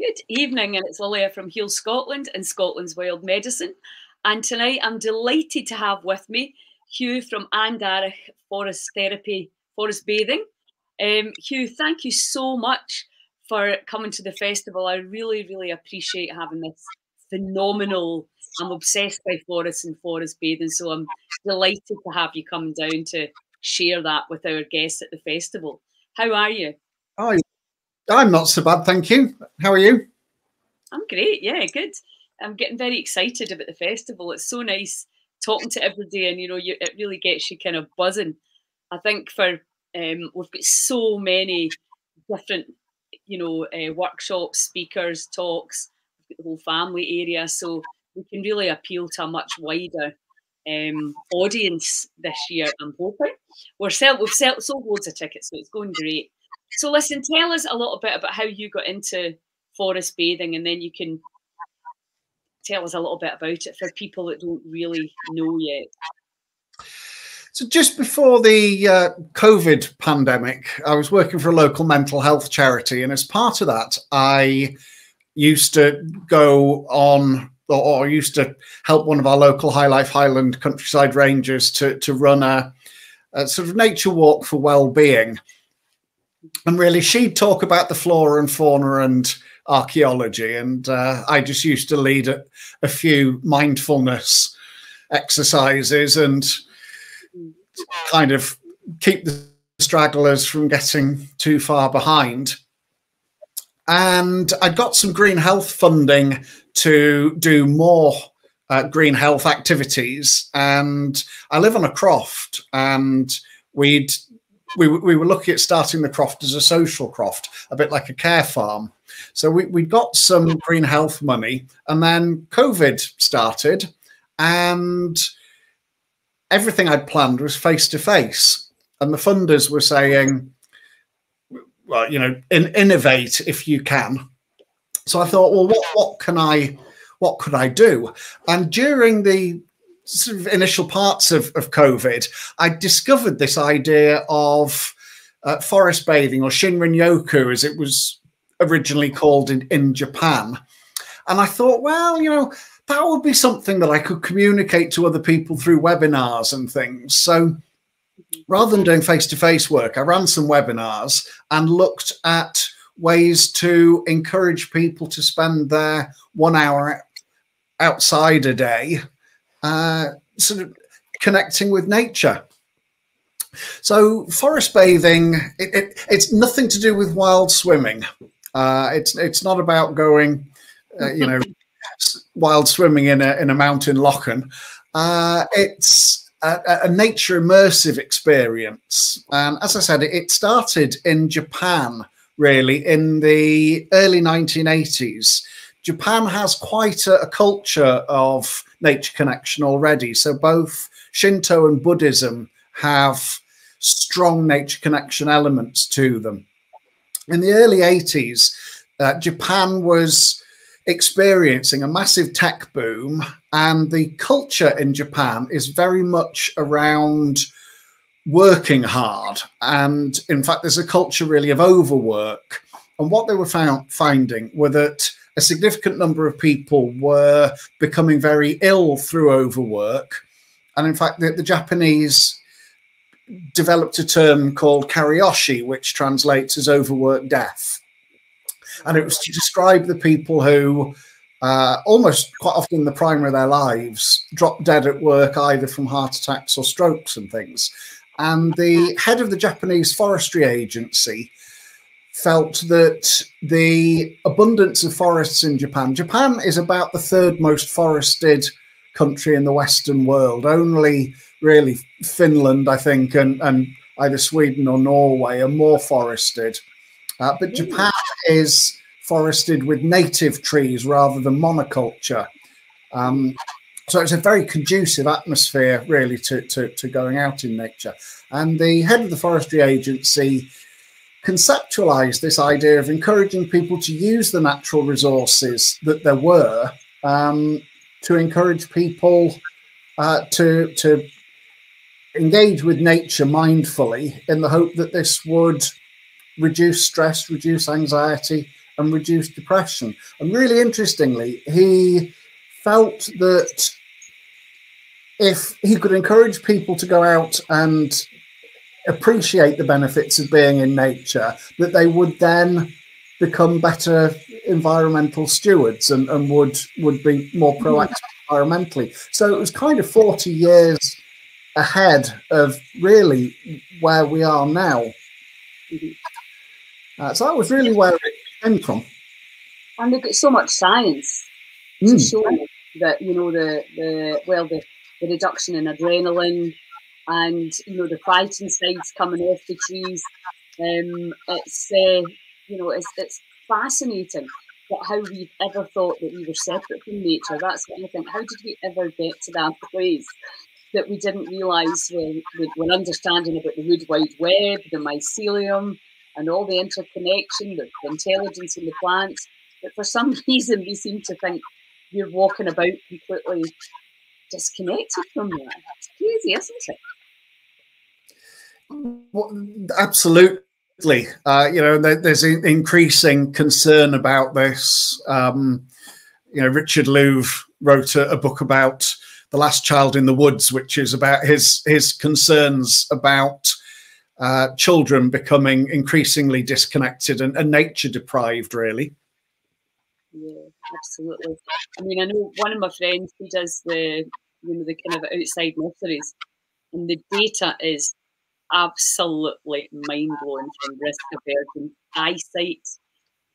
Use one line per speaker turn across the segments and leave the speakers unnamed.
Good evening, and it's Lilia from Heal Scotland and Scotland's Wild Medicine. And tonight I'm delighted to have with me Hugh from Andarach Forest Therapy, Forest Bathing. Hugh, thank you so much for coming to the festival. I really, really appreciate having this phenomenal. I'm obsessed by forests and forest bathing, so I'm delighted to have you coming down to share that with our guests at the festival. How are you?
Hi. I'm not so bad, thank you. How are you?
I'm great, yeah, good. I'm getting very excited about the festival. It's so nice talking to everybody, and it really gets you kind of buzzing. I think we've got so many different, workshops, speakers, talks. We've got the whole family area, so we can really appeal to a much wider audience this year. I'm hoping we've sold loads of tickets, so it's going great. So listen, tell us a little bit about how you got into forest bathing, and then you can tell us a little bit about it for people that don't really know yet.
So just before the COVID pandemic, I was working for a local mental health charity, and as part of that, I used to go on, or used to help one of our local High Life Highland countryside rangers to run a sort of nature walk for well-being. And really, she'd talk about the flora and fauna and archaeology, and I just used to lead a few mindfulness exercises and kind of keep the stragglers from getting too far behind. And I got some green health funding to do more green health activities, and I live on a croft, and we were looking at starting the croft as a social croft, a bit like a care farm. So we got some green health money, and then COVID started, and everything I'd planned was face-to-face. And the funders were saying, well, innovate if you can. So I thought, well, what could I do? And during the sort of initial parts of COVID, I discovered this idea of forest bathing, or Shinrin-yoku, as it was originally called in Japan. And I thought, well, that would be something that I could communicate to other people through webinars and things. So rather than doing face-to-face work, I ran some webinars and looked at ways to encourage people to spend their 1 hour outside a day sort of connecting with nature. So forest bathing, it's nothing to do with wild swimming. It's not about going, wild swimming in a mountain lochen. It's a nature immersive experience. And as I said, it started in Japan, really, in the early 1980s. Japan has quite a culture of nature connection already. So both Shinto and Buddhism have strong nature connection elements to them. In the early 80s, Japan was experiencing a massive tech boom, and the culture in Japan is very much around working hard. And in fact, there's a culture really of overwork. And what they were finding were that a significant number of people were becoming very ill through overwork. And in fact, the Japanese developed a term called karyoshi, which translates as overwork death. And it was to describe the people who almost quite often in the prime of their lives dropped dead at work, either from heart attacks or strokes and things. And the head of the Japanese Forestry Agency felt that the abundance of forests in Japan is about the third most forested country in the Western world. Only really Finland, I think, and either Sweden or Norway are more forested. But Japan is forested with native trees rather than monoculture. So it's a very conducive atmosphere, really, to going out in nature. And the head of the Forestry Agency conceptualized this idea of encouraging people to use the natural resources that there were to encourage people to engage with nature mindfully, in the hope that this would reduce stress, reduce anxiety, and reduce depression. And really interestingly, he felt that if he could encourage people to go out and appreciate the benefits of being in nature, that they would then become better environmental stewards and would be more proactive environmentally. So it was kind of 40 years ahead of really where we are now. So that was really where it came from.
And they've got so much science to show that, you know, the reduction in adrenaline and, you know, the phytoncides coming off the trees. You know, it's fascinating that how we've ever thought that we were separate from nature. That's what I think. How did we ever get to that place that we didn't realise we're understanding about the Wood Wide Web, the mycelium, and all the interconnection, the intelligence in the plants? But for some reason, we seem to think you're walking about completely disconnected from that. It's crazy, isn't it?
Well, absolutely. You know, there's an increasing concern about this. You know, Richard Louv wrote a book about The Last Child in the Woods, which is about his concerns about children becoming increasingly disconnected and nature deprived, really.
Yeah, absolutely. I mean, I know one of my friends, he does the kind of outside nurseries, and the data is absolutely mind-blowing from risk aversion, eyesight,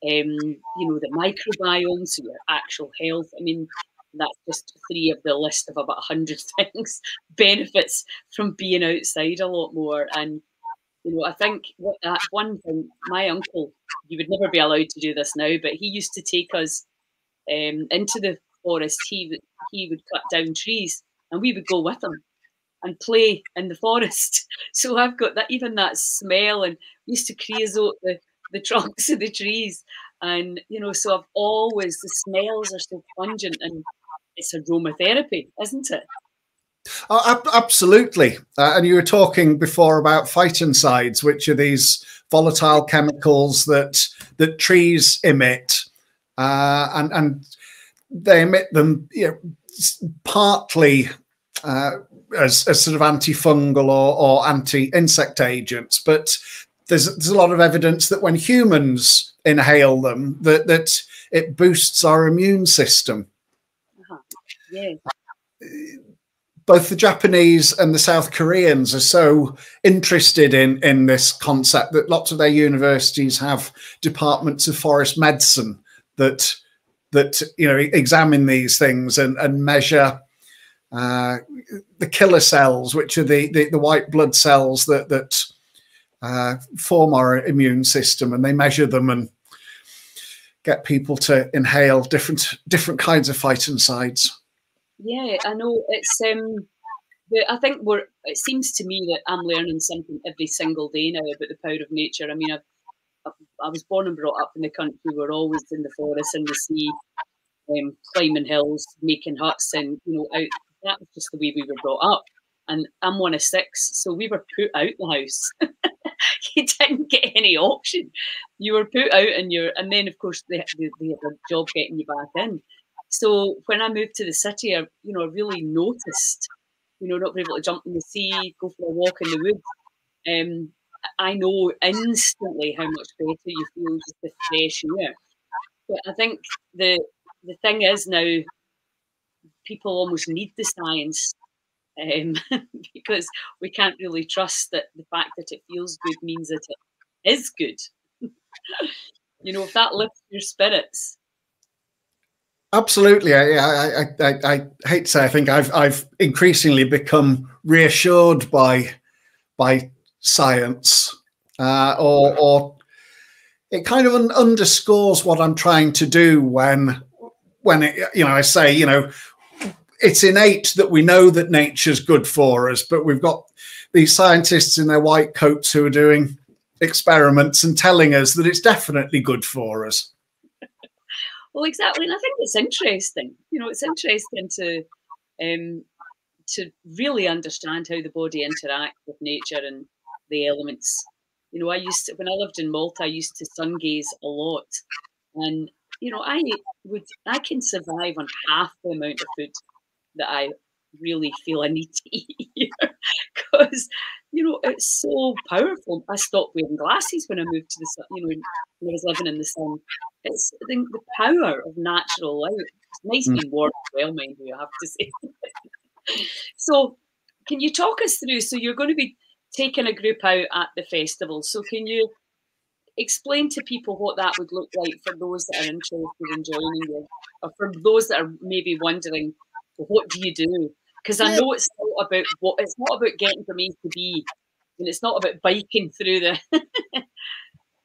you know, the microbiome, so your actual health. I mean, that's just 3 of the list of about 100 things, benefits from being outside a lot more. And, you know, I think that one thing, my uncle, he would never be allowed to do this now, but he used to take us into the forest. He would cut down trees and we would go with him and play in the forest. So I've got that, even that smell, and we used to creosote the trunks of the trees. And, you know, so I've always, the smells are so pungent, and it's aromatherapy, isn't it?
Oh, absolutely. And you were talking before about phytoncides, which are these volatile chemicals that trees emit, and they emit them, you know, partly as sort of antifungal or anti-insect agents, but there's a lot of evidence that when humans inhale them, that it boosts our immune system.
Yeah.
Both the Japanese and the South Koreans are so interested in this concept that lots of their universities have departments of forest medicine that you know, examine these things and measure the killer cells, which are the white blood cells that form our immune system, and they measure them and get people to inhale different kinds of phytoncides.
Yeah, I know. It's I think it seems to me that I'm learning something every single day now about the power of nature. I mean, I was born and brought up in the country. We're always in the forest and the sea, climbing hills, making huts, and, you know, out. That was just the way we were brought up. And I'm one of 6, so we were put out the house. You didn't get any option. You were put out, and then of course they had a job getting you back in. So when I moved to the city, I really noticed, you know, not being able to jump in the sea, go for a walk in the woods. I know instantly how much better you feel just the fresh air. But I think the thing is now, people almost need the science, because we can't really trust that the fact that it feels good means that it is good. You know, if that lifts your spirits.
Absolutely. I hate to say, I think I've increasingly become reassured by science, or it kind of underscores what I'm trying to do when it, you know, I say, you know, it's innate that we know that nature's good for us, but we've got these scientists in their white coats who are doing experiments and telling us that it's definitely good for us.
Well, exactly. And I think it's interesting. You know, it's interesting to really understand how the body interacts with nature and the elements. You know, when I lived in Malta, I used to sun gaze a lot. And you know, I can survive on half the amount of food that I really feel I need to eat here because you know it's so powerful. I stopped wearing glasses when I moved to the sun. You know, when I was living in the sun. It's the power of natural light. It's nice being warm as well, mind you, I have to say. So, can you talk us through? So, you're going to be taking a group out at the festival. So, can you explain to people what that would look like for those that are interested in joining you, or for those that are maybe wondering, well, what do you do? Because I know it's not about getting from A to B, and it's not about biking through the.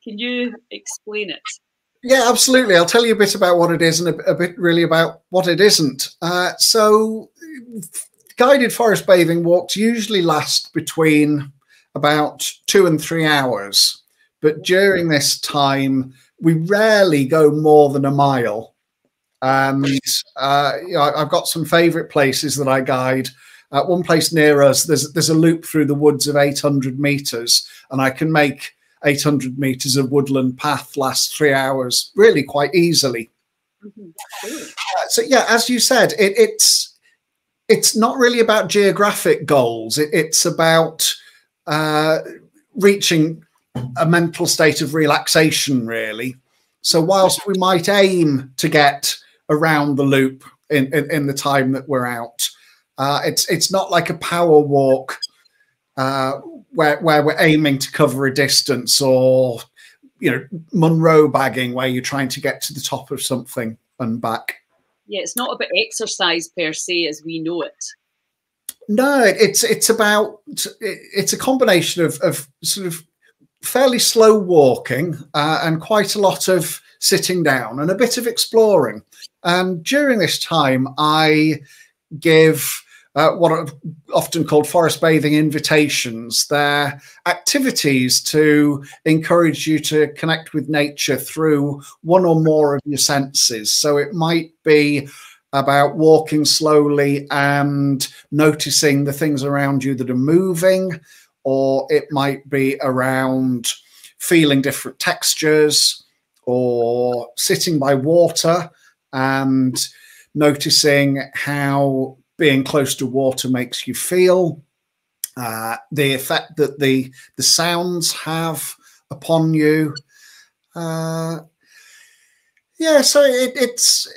Can you explain it?
Yeah, absolutely. I'll tell you a bit about what it is and a bit really about what it isn't. So guided forest bathing walks usually last between about 2 and 3 hours. But during this time, we rarely go more than a mile. And I've got some favorite places that I guide. One place near us, there's a loop through the woods of 800 meters, and I can make 800 meters of woodland path last 3 hours really quite easily. So yeah, as you said, it's not really about geographic goals. It's about reaching a mental state of relaxation, really. So whilst we might aim to get around the loop in the time that we're out, it's not like a power walk where we're aiming to cover a distance, or Munro bagging where you're trying to get to the top of something and back.
Yeah, it's not about exercise per se as we know it.
No, it's a combination of sort of fairly slow walking and quite a lot of sitting down and a bit of exploring. And during this time, I give what are often called forest bathing invitations. They're activities to encourage you to connect with nature through one or more of your senses. So it might be about walking slowly and noticing the things around you that are moving, or it might be around feeling different textures, or sitting by water and noticing how being close to water makes you feel, the effect that the sounds have upon you. Yeah, so it's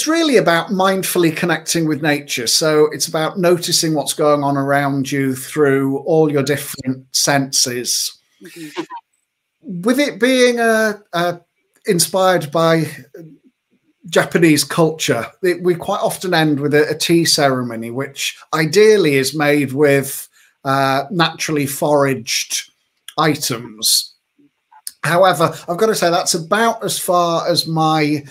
really about mindfully connecting with nature. So it's about noticing what's going on around you through all your different senses. Mm-hmm. With it being inspired by Japanese culture, we quite often end with a tea ceremony, which ideally is made with naturally foraged items. However, I've got to say that's about as far as my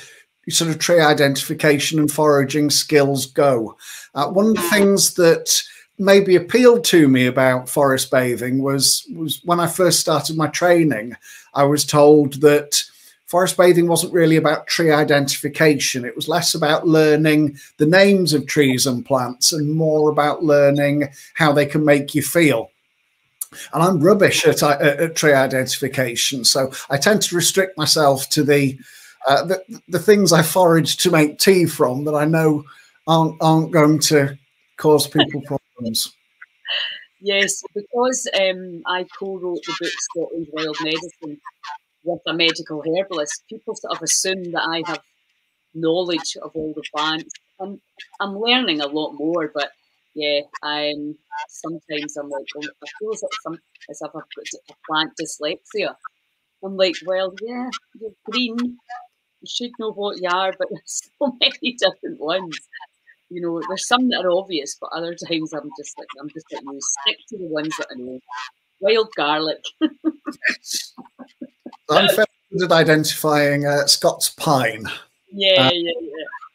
sort of tree identification and foraging skills go. One of the things that maybe appealed to me about forest bathing was when I first started my training, I was told that forest bathing wasn't really about tree identification. It was less about learning the names of trees and plants and more about learning how they can make you feel. And I'm rubbish at tree identification, so I tend to restrict myself to the things I forage to make tea from that I know aren't going to cause people problems.
Yes, because I co-wrote the book Scotland's Wild Medicine with a medical herbalist, people sort of assume that I have knowledge of all the plants, and I'm learning a lot more. But yeah, sometimes I'm like, I feel as if I've got a plant dyslexia. I'm like, well, yeah, you're green, you should know what you are, but there's so many different ones. You know, there's some that are obvious, but other times I'm just like, you stick to the ones that I know. Wild garlic.
I'm fairly good at identifying Scots pine.
Yeah.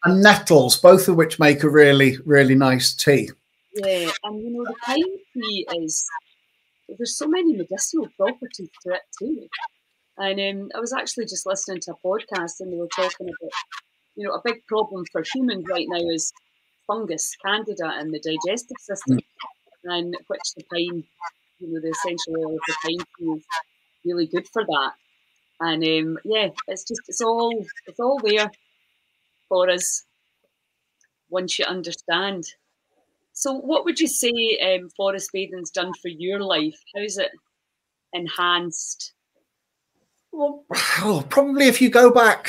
And nettles, both of which make a really, really nice tea.
Yeah, and you know, the pine tea there's so many medicinal properties to it too. And I was actually just listening to a podcast and they were talking about, you know, a big problem for humans right now is fungus, candida in the digestive system, and which the pine, you know, the essential oil of the pine tea is really good for that. And yeah, it's all there for us once you understand. So what would you say forest bathing's done for your life? How's it enhanced?
Well, probably if you go back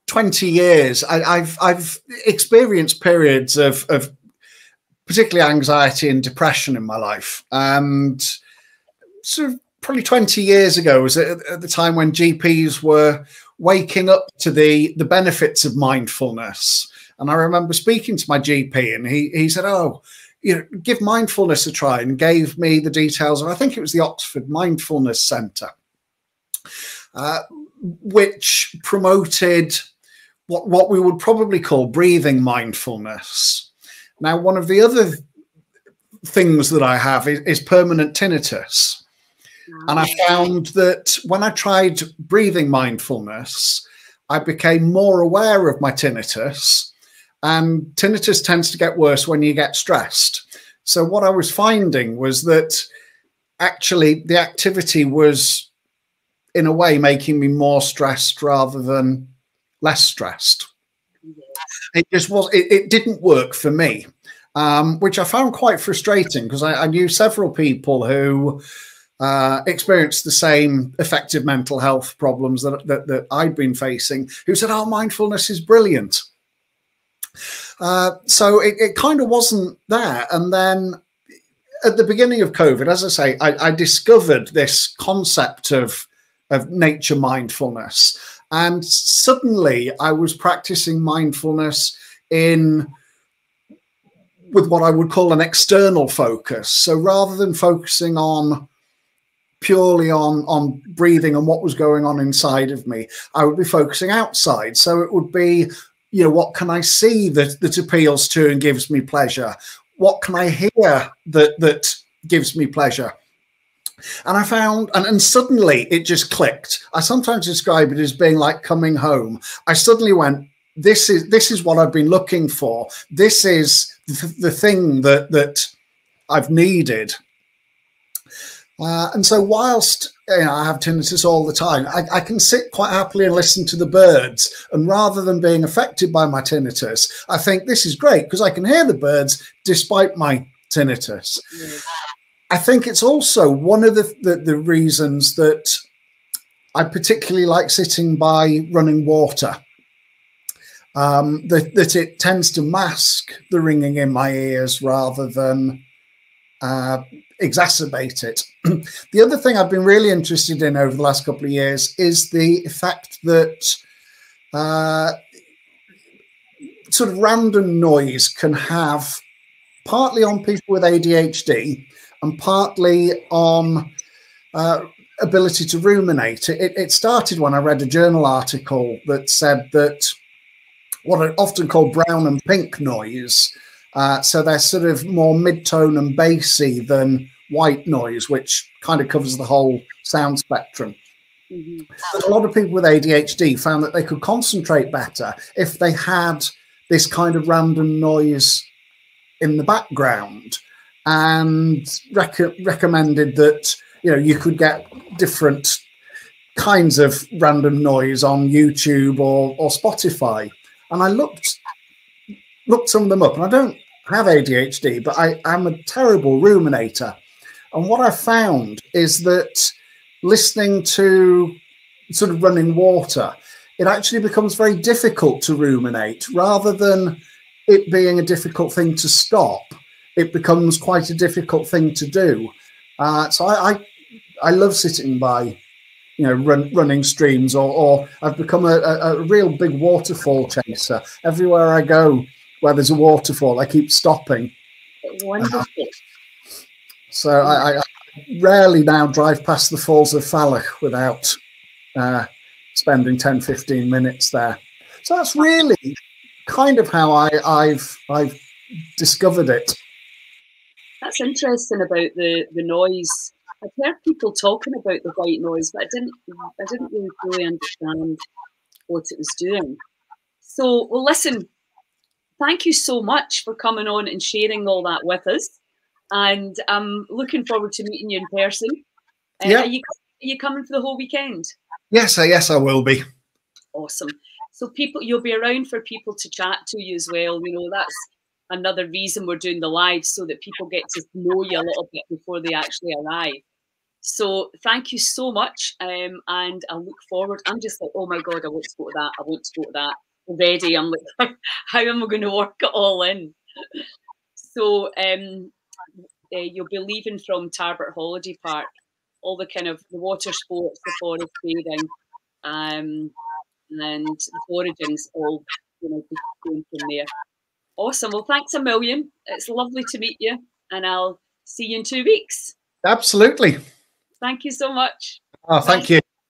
20 years, I've experienced periods of particularly anxiety and depression in my life. And sort of probably 20 years ago was at the time when GPs were waking up to the benefits of mindfulness. And I remember speaking to my GP, and he said, oh, you know, give mindfulness a try, and gave me the details of, I think it was the Oxford Mindfulness Centre, which promoted what we would probably call breathing mindfulness. Now, one of the other things that I have is permanent tinnitus. And I found that when I tried breathing mindfulness, I became more aware of my tinnitus. And tinnitus tends to get worse when you get stressed. So what I was finding was that actually the activity was, in a way, making me more stressed rather than less stressed. It just was, it didn't work for me, which I found quite frustrating, because I knew several people who experienced the same affected mental health problems that I'd been facing, who said, oh, mindfulness is brilliant. So it kind of wasn't there. And then at the beginning of COVID, as I say, I discovered this concept of nature mindfulness. And suddenly I was practicing mindfulness with what I would call an external focus. So rather than focusing purely on breathing and what was going on inside of me, I would be focusing outside. So it would be, you know, what can I see that appeals to and gives me pleasure? What can I hear that gives me pleasure? And I found, and suddenly it just clicked. I sometimes describe it as being like coming home. I suddenly went, this is what I've been looking for. This is the thing that I've needed. And so whilst I have tinnitus all the time, I can sit quite happily and listen to the birds. And rather than being affected by my tinnitus, I think this is great because I can hear the birds despite my tinnitus. Yeah. I think it's also one of the reasons that I particularly like sitting by running water, that it tends to mask the ringing in my ears rather than exacerbate it. The other thing I've been really interested in over the last couple of years is the effect that sort of random noise can have, partly on people with ADHD and partly on ability to ruminate. It started when I read a journal article that said that what are often called brown and pink noise, so they're sort of more mid-tone and bassy than white noise, which kind of covers the whole sound spectrum. Mm-hmm. A lot of people with ADHD found that they could concentrate better if they had this kind of random noise in the background, and recommended that, you know, you could get different kinds of random noise on YouTube or Spotify. And I looked some of them up, and I don't have ADHD, but I am a terrible ruminator. And what I found is that listening to sort of running water, it actually becomes very difficult to ruminate. Rather than it being a difficult thing to stop, it becomes quite a difficult thing to do. So I love sitting by, you know, running streams, or I've become a real big waterfall chaser. Everywhere I go where there's a waterfall, I keep stopping.
Wonderful.
So I rarely now drive past the Falls of Falach without spending 10, 15 minutes there. So that's really kind of how I've discovered it.
That's interesting about the noise. I've heard people talking about the white noise, but I didn't really fully understand what it was doing. So, well, listen, thank you so much for coming on and sharing all that with us. And I'm looking forward to meeting you in person.
Yeah.
Are you coming for the whole weekend?
Yes, yes, I will be.
Awesome. So people, you'll be around for people to chat to you as well. You know, that's another reason we're doing the live, so that people get to know you a little bit before they actually arrive. So thank you so much. And I look forward. I'm just like, oh my God, I want to go to that. I want to go to that already. I'm like, how am I going to work it all in? So you'll be leaving from Tarbert Holiday Park, all the kind of the water sports, the forest bathing, and the foraging's all, you know, be going from there. Awesome. Well, thanks a million. It's lovely to meet you, and I'll see you in 2 weeks.
Absolutely.
Thank you so much.
Oh, thank you.